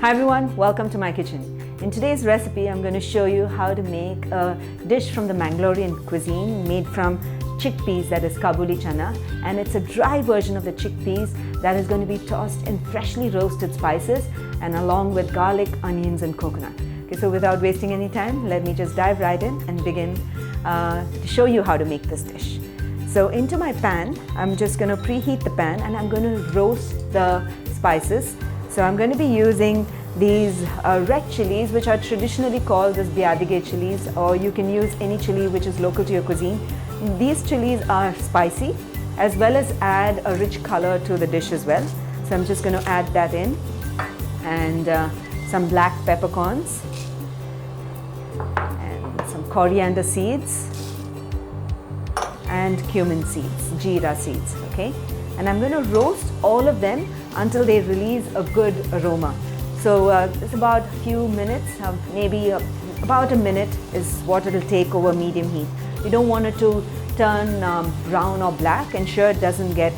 Hi everyone, welcome to my kitchen. In today's recipe, I'm going to show you how to make a dish from the Mangalorean cuisine made from chickpeas, that is Kabuli channa, and it's a dry version of the chickpeas that is going to be tossed in freshly roasted spices and along with garlic, onions and coconut. Okay, so without wasting any time, let me just dive right in and begin to show you how to make this dish. So into my pan, I'm just going to preheat the pan and I'm going to roast the spices. So I'm going to be using these red chilies, which are traditionally called as biadige chilies, or you can use any chili which is local to your cuisine. These chilies are spicy as well as add a rich color to the dish as well. So I'm just going to add that in, and some black peppercorns and some coriander seeds and cumin seeds, jeera seeds, okay? And I'm going to roast all of them until they release a good aroma. So it's about a few minutes, maybe about a minute is what it'll take over medium heat. You don't want it to turn brown or black. Ensure it doesn't get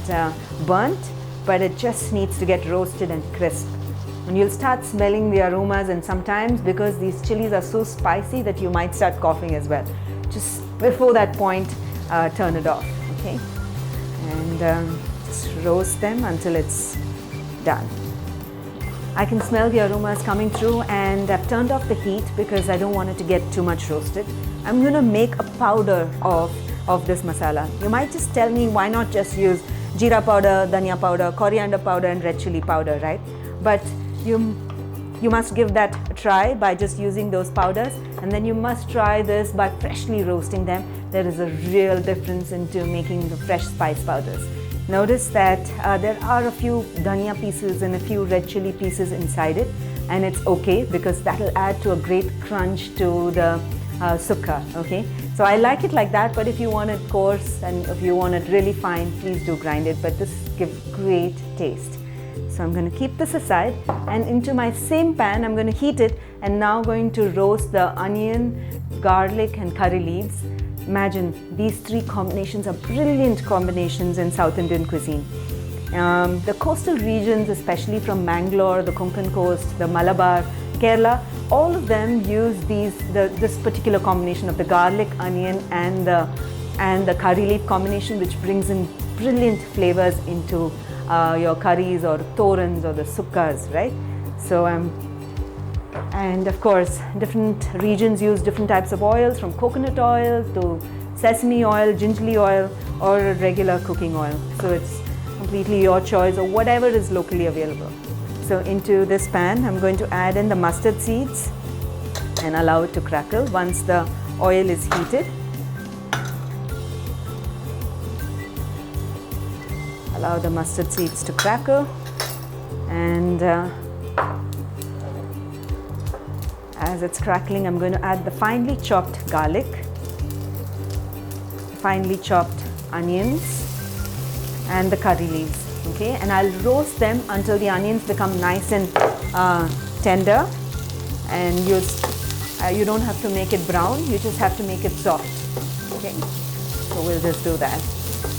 burnt, but it just needs to get roasted and crisp. And you'll start smelling the aromas, and sometimes because these chilies are so spicy that you might start coughing as well. Just before that point, turn it off, okay? And just roast them until it's done. I can smell the aromas coming through, and I've turned off the heat because I don't want it to get too much roasted. I'm going to make a powder of this masala. You might just tell me, why not just use jeera powder, dhania powder, coriander powder and red chili powder, right? But you must give that a try by just using those powders, and then you must try this by freshly roasting them. There is a real difference into making the fresh spice powders. Notice that there are a few dhania pieces and a few red chili pieces inside it, and it's okay because that will add to a great crunch to the sukka, okay? So I like it like that, but if you want it coarse and if you want it really fine, please do grind it, but this gives great taste. So I'm going to keep this aside, and into my same pan I'm going to heat it, and now going to roast the onion, garlic and curry leaves. Imagine, these three combinations are brilliant combinations in South Indian cuisine. The coastal regions, especially from Mangalore, the Konkan coast, the Malabar, Kerala, all of them use this particular combination of the garlic, onion and the curry leaf combination, which brings in brilliant flavors into your curries or torans or the sukkas, right? So and of course, different regions use different types of oils, from coconut oil to sesame oil, gingerly oil or regular cooking oil. So it's completely your choice, or whatever is locally available. So into this pan, I'm going to add in the mustard seeds and allow it to crackle once the oil is heated. Allow the mustard seeds to crackle, and as it's crackling, I'm going to add the finely chopped garlic, finely chopped onions and the curry leaves, okay? And I'll roast them until the onions become nice and tender, and you don't have to make it brown, you just have to make it soft, okay? So we'll just do that.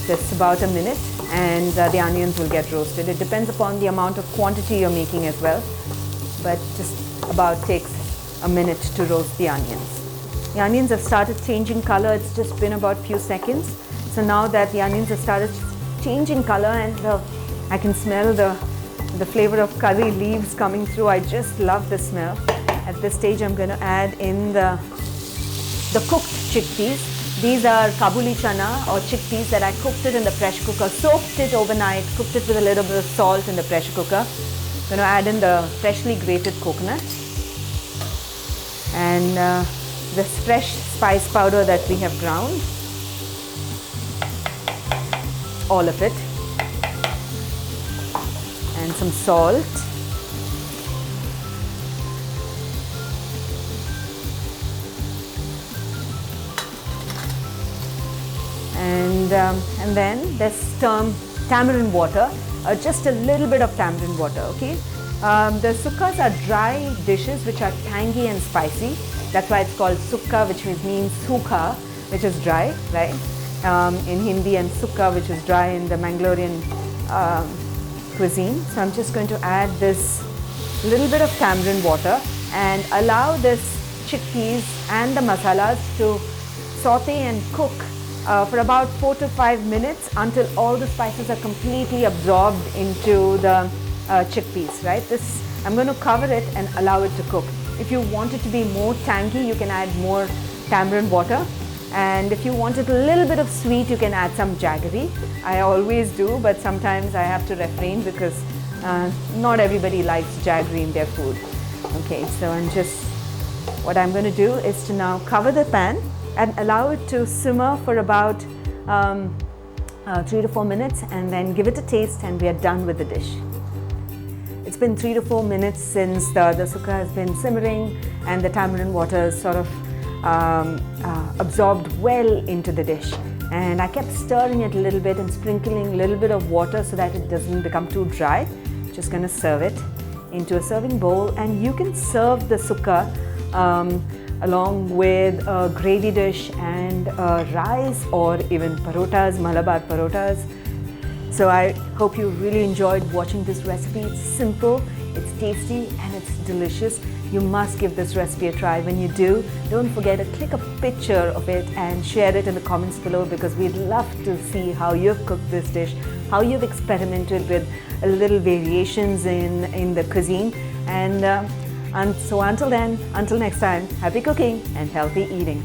Just about a minute, and the onions will get roasted. It depends upon the amount of quantity you're making as well, but just about takes a minute to roast the onions. The onions have started changing color. It's just been about few seconds. So now that the onions have started changing color, and I can smell the flavor of curry leaves coming through, I just love the smell. At this stage, I'm going to add in the cooked chickpeas. These are Kabuli channa or chickpeas that I cooked it in the pressure cooker, soaked it overnight, cooked it with a little bit of salt in the pressure cooker. I'm going to add in the freshly grated coconut and this fresh spice powder that we have ground, all of it, and some salt, and then this tamarind water, just a little bit of tamarind water, okay? The sukkas are dry dishes which are tangy and spicy. That's why it's called sukka, which means sukha, which is dry, right? In Hindi, and sukka, which is dry in the Mangalorean cuisine. So I'm just going to add this little bit of tamarind water and allow this chickpeas and the masalas to saute and cook for about 4 to 5 minutes until all the spices are completely absorbed into the chickpeas, right? I'm going to cover it and allow it to cook. If you want it to be more tangy, you can add more tamarind water. And if you want it a little bit of sweet, you can add some jaggery. I always do, but sometimes I have to refrain because not everybody likes jaggery in their food. Okay, so what I'm going to do is to now cover the pan and allow it to simmer for about 3 to 4 minutes and then give it a taste and we are done with the dish. It's been 3 to 4 minutes since the sukha has been simmering and the tamarind water is sort of absorbed well into the dish. And I kept stirring it a little bit and sprinkling a little bit of water so that it doesn't become too dry. Just going to serve it into a serving bowl, and you can serve the sukha along with a gravy dish and rice or even parotas, Malabar parotas. So I hope you really enjoyed watching this recipe. It's simple, it's tasty and it's delicious. You must give this recipe a try. When you do, don't forget to click a picture of it and share it in the comments below, because we'd love to see how you've cooked this dish, how you've experimented with a little variations in the cuisine. And so until then, until next time, happy cooking and healthy eating.